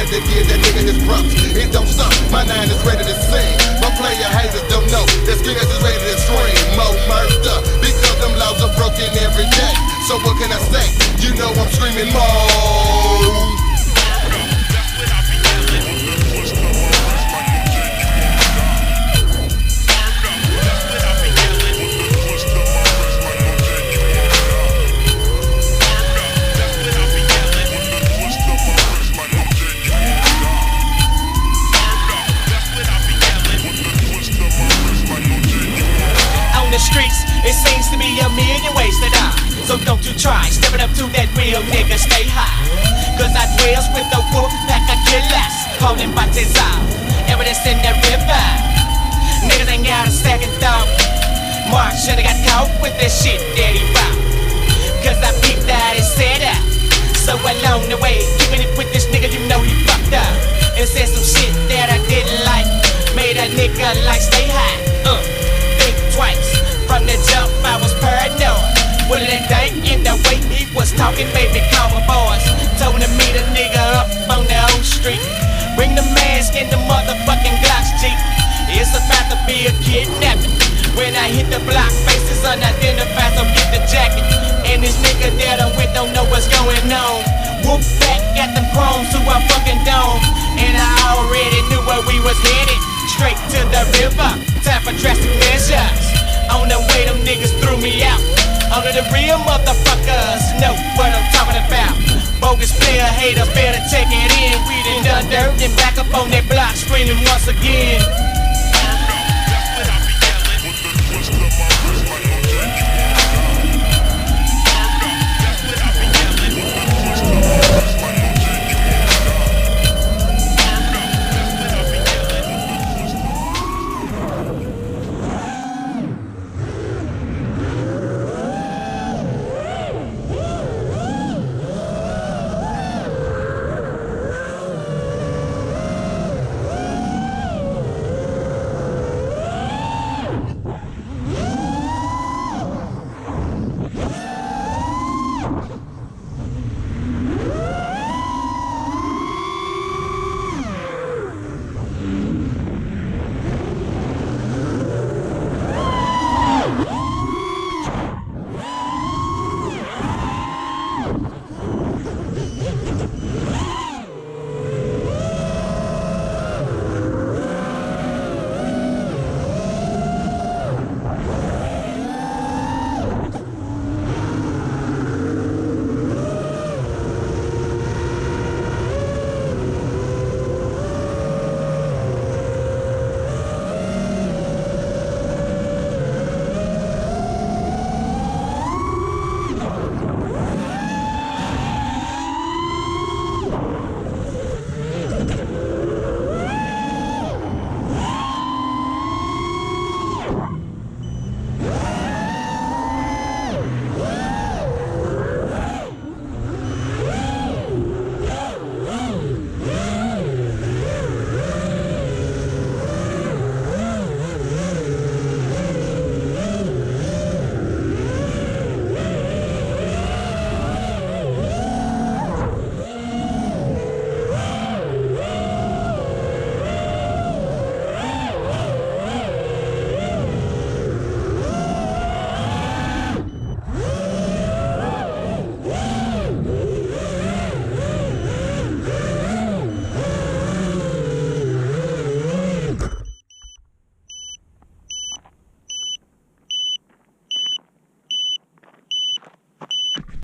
had to give that nigga his props. It don't stop, my 9 is ready to sing. My player haters don't know that skills is ready to scream. Mo murked up because them laws are broken every day. So what can I say? You know I'm screaming Mo. Streets, it seems to be a million ways to die. So don't you try stepping up to that real nigga, stay high. Cause I dwells with the wolf pack of killers, holding bodies out, evidence in the river. Niggas ain't got a second thought. Mark should've got caught with this shit that he rock. Cause I peeped out and set up. So along the way, keeping it with this nigga, you know he fucked up. And said some shit that I didn't like, made a nigga like stay high. Think twice. From the jump, I was paranoid. What did they think? In the way he was talking, made me call my boys. Told him to meet a nigga up on the old street. Bring the mask and the motherfucking Glocks, G. It's about to be a kidnapping. When I hit the block, faces unidentified, so get the jacket. And this nigga that I'm with don't know what's going on. Whoop back, got them chromes to our fucking dome. And I already knew where we was headed. Straight to the river, time for drastic measures. On the way them niggas threw me out. Only the real motherfuckers know what I'm talking about. Bogus player haters better take it in. We done dirt and back up on that block screaming once again.